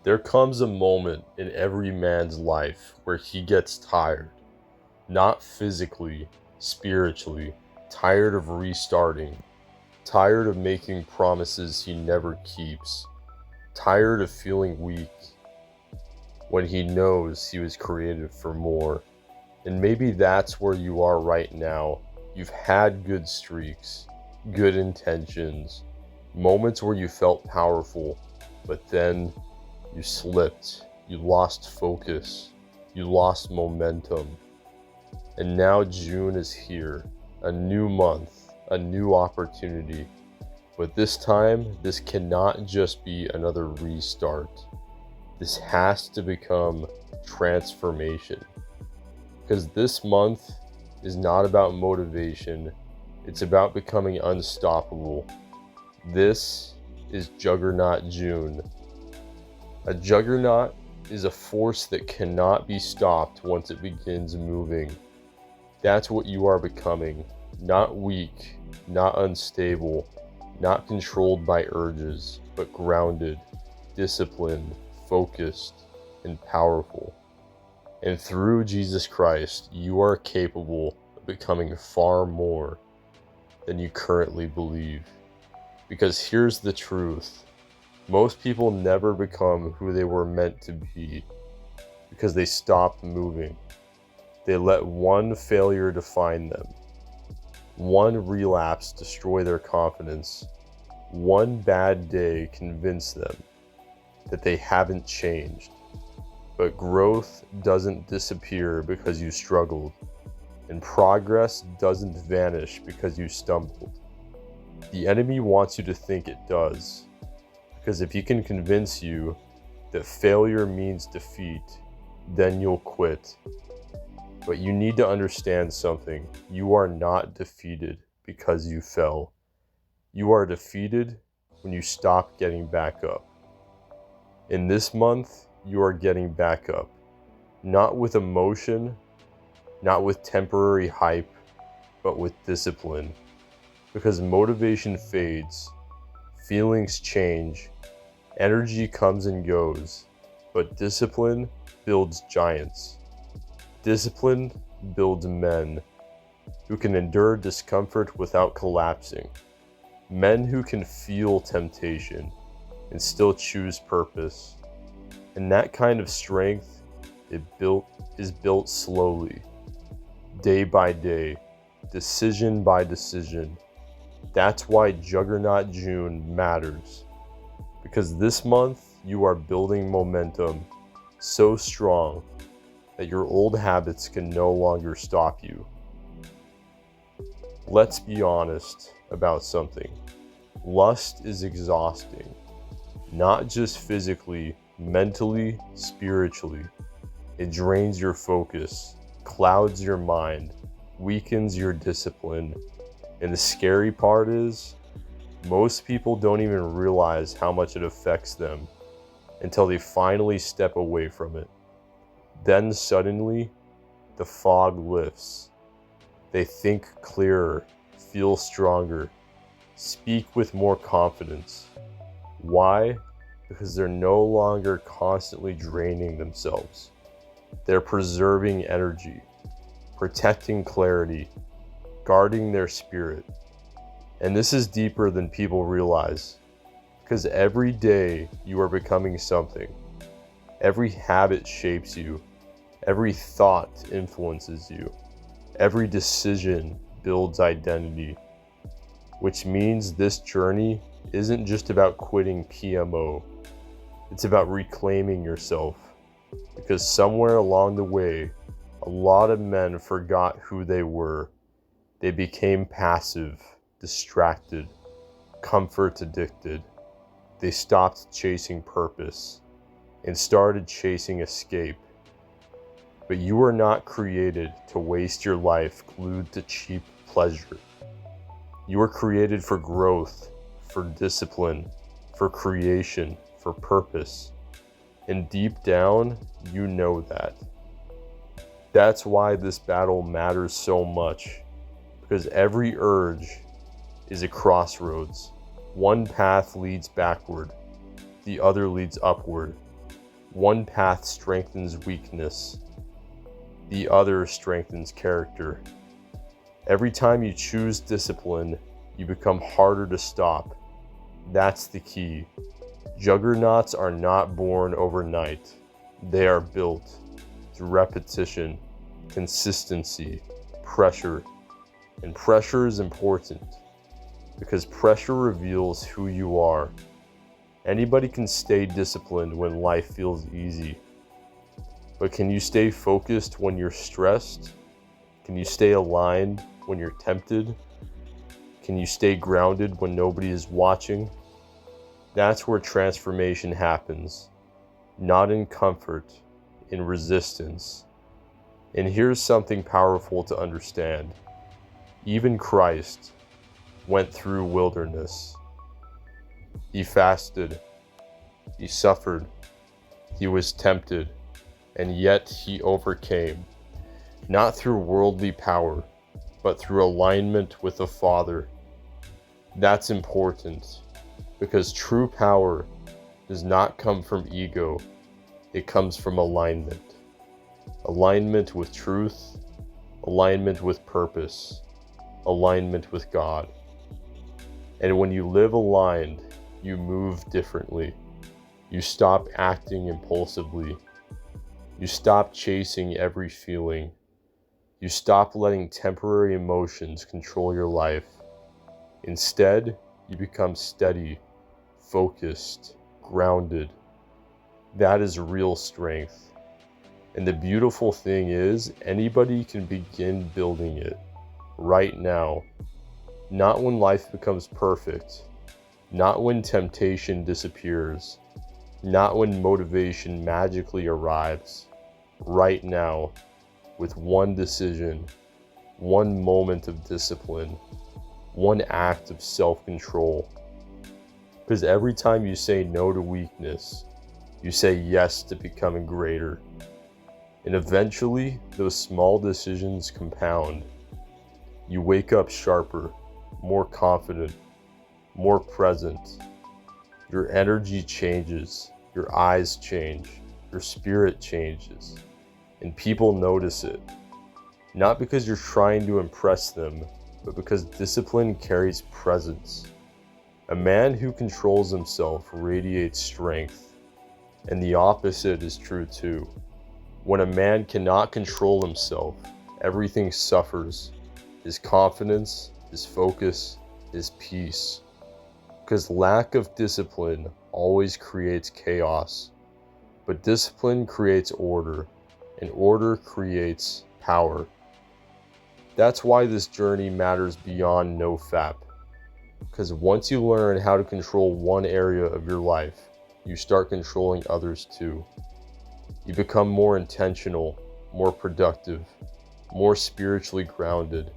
There comes a moment in every man's life where he gets tired, not physically, spiritually, tired of restarting, tired of making promises he never keeps, tired of feeling weak when he knows he was created for more. And maybe that's where you are right now. You've had good streaks, good intentions, moments where you felt powerful, but then you slipped, you lost focus, you lost momentum. And now June is here, a new month, a new opportunity. But this time, this cannot just be another restart. This has to become transformation. Because this month is not about motivation, it's about becoming unstoppable. This is Juggernaut June. A juggernaut is a force that cannot be stopped once it begins moving. That's what you are becoming. Not weak, not unstable, not controlled by urges, but grounded, disciplined, focused, and powerful. And through Jesus Christ, you are capable of becoming far more than you currently believe. Because here's the truth. Most people never become who they were meant to be because they stopped moving. They let one failure define them, one relapse destroy their confidence, one bad day convince them that they haven't changed. But growth doesn't disappear because you struggled, and progress doesn't vanish because you stumbled. The enemy wants you to think it does, because if he can convince you that failure means defeat, then you'll quit. But you need to understand something. You are not defeated because you fell. You are defeated when you stop getting back up. In this month, you are getting back up. Not with emotion, not with temporary hype, but with discipline. Because motivation fades, feelings change, energy comes and goes, but discipline builds giants. Discipline builds men who can endure discomfort without collapsing. Men who can feel temptation and still choose purpose. And that kind of strength is built slowly, day by day, decision by decision. That's why Juggernaut June matters. Because this month you are building momentum so strong that your old habits can no longer stop you. Let's be honest about something. Lust is exhausting, not just physically, mentally, spiritually. It drains your focus, clouds your mind, weakens your discipline. And the scary part is, most people don't even realize how much it affects them until they finally step away from it. Then suddenly, the fog lifts. They think clearer, feel stronger, speak with more confidence. Why? Because they're no longer constantly draining themselves. They're preserving energy, protecting clarity, guarding their spirit. And this is deeper than people realize, because every day you are becoming something. Every habit shapes you. Every thought influences you. Every decision builds identity. Which means this journey isn't just about quitting PMO. It's about reclaiming yourself. Because somewhere along the way, a lot of men forgot who they were. They became passive, distracted, comfort addicted. They stopped chasing purpose and started chasing escape. But you were not created to waste your life glued to cheap pleasure. You were created for growth, for discipline, for creation, for purpose. And deep down, you know that. That's why this battle matters so much. Because every urge is a crossroads. One path leads backward, the other leads upward. One path strengthens weakness, the other strengthens character. Every time you choose discipline, you become harder to stop. That's the key. Juggernauts are not born overnight. They are built through repetition, consistency, pressure. And pressure is important because pressure reveals who you are. Anybody can stay disciplined when life feels easy. But can you stay focused when you're stressed? Can you stay aligned when you're tempted? Can you stay grounded when nobody is watching? That's where transformation happens. Not in comfort, in resistance. And here's something powerful to understand. Even Christ went through wilderness. He fasted. He suffered. He was tempted. And yet he overcame. Not through worldly power, but through alignment with the Father. That's important, because true power does not come from ego. It comes from alignment. Alignment with truth, alignment with purpose, alignment with God. And when you live aligned, you move differently. You stop acting impulsively. You stop chasing every feeling. You stop letting temporary emotions control your life. Instead, you become steady, focused, grounded. That is real strength. And the beautiful thing is, anybody can begin building it right now. Not when life becomes perfect. Not when temptation disappears. Not when motivation magically arrives. Right now, with one decision, one moment of discipline, one act of self-control. Because every time you say no to weakness, you say yes to becoming greater. And eventually, those small decisions compound. You wake up sharper, more confident, more present. Your energy changes, your eyes change, your spirit changes, and people notice it. Not because you're trying to impress them, but because discipline carries presence. A man who controls himself radiates strength, and the opposite is true too. When a man cannot control himself, everything suffers. His confidence, his focus, his peace. Because lack of discipline always creates chaos. But discipline creates order, and order creates power. That's why this journey matters beyond Nofap. Because once you learn how to control one area of your life, you start controlling others too. You become more intentional, more productive, more spiritually grounded.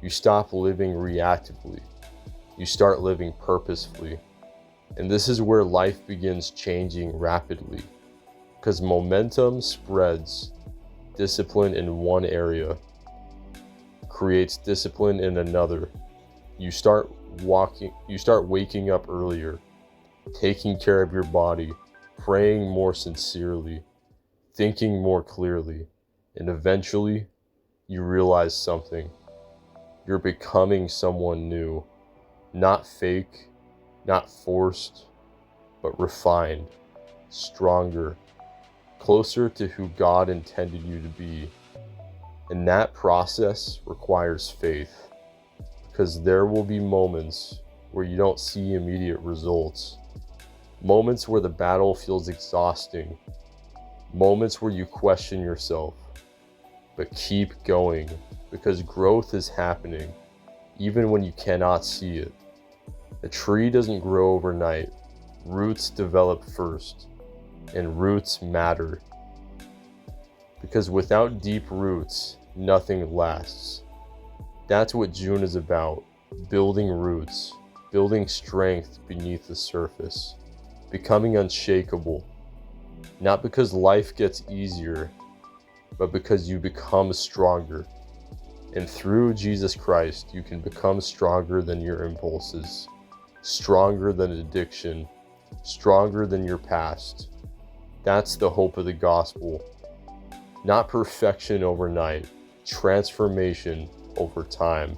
You stop living reactively. You start living purposefully. And this is where life begins changing rapidly. Because momentum spreads. Discipline in one area creates discipline in another. You start waking up earlier, taking care of your body, praying more sincerely, thinking more clearly, and eventually you realize something. You're becoming someone new, not fake, not forced, but refined, stronger, closer to who God intended you to be. And that process requires faith, because there will be moments where you don't see immediate results, moments where the battle feels exhausting, moments where you question yourself, but keep going, because growth is happening, even when you cannot see it. A tree doesn't grow overnight. Roots develop first, and roots matter. Because without deep roots, nothing lasts. That's what June is about, building roots, building strength beneath the surface, becoming unshakable. Not because life gets easier, but because you become stronger. And through Jesus Christ, you can become stronger than your impulses, stronger than addiction, stronger than your past, That's the hope of the gospel. Not perfection overnight, transformation over time,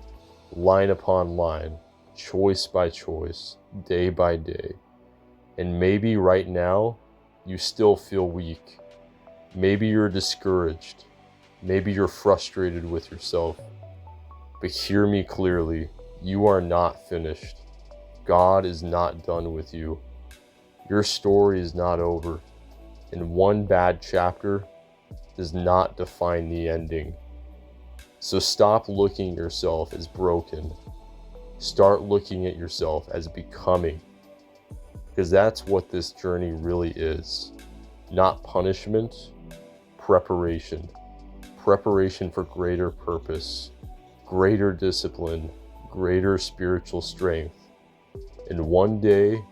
line upon line, choice by choice, day by day. And maybe right now, you still feel weak. Maybe you're discouraged. Maybe you're frustrated with yourself. But hear me clearly, you are not finished. God is not done with you. Your story is not over. And one bad chapter does not define the ending. So stop looking at yourself as broken. Start looking at yourself as becoming. Because that's what this journey really is. Not punishment, preparation. Preparation for greater purpose, greater discipline, greater spiritual strength. And one day,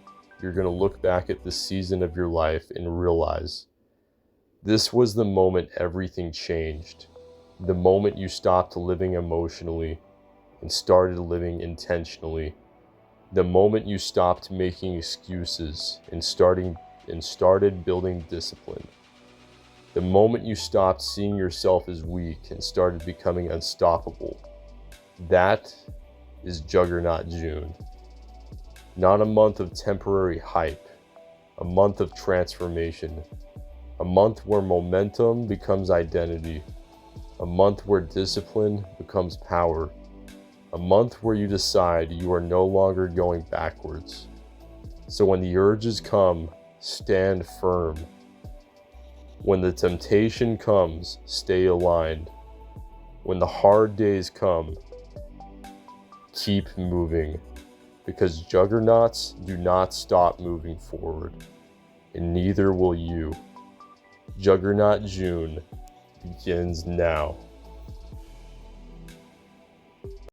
you're going to look back at this season of your life and realize this was the moment everything changed. The moment you stopped living emotionally and started living intentionally. The moment you stopped making excuses and started building discipline. The moment you stopped seeing yourself as weak and started becoming unstoppable. That is Juggernaut June. Not a month of temporary hype, a month of transformation, a month where momentum becomes identity, a month where discipline becomes power, a month where you decide you are no longer going backwards. So when the urges come, stand firm. When the temptation comes, stay aligned. When the hard days come, keep moving. Because juggernauts do not stop moving forward, and neither will you. Juggernaut June begins now.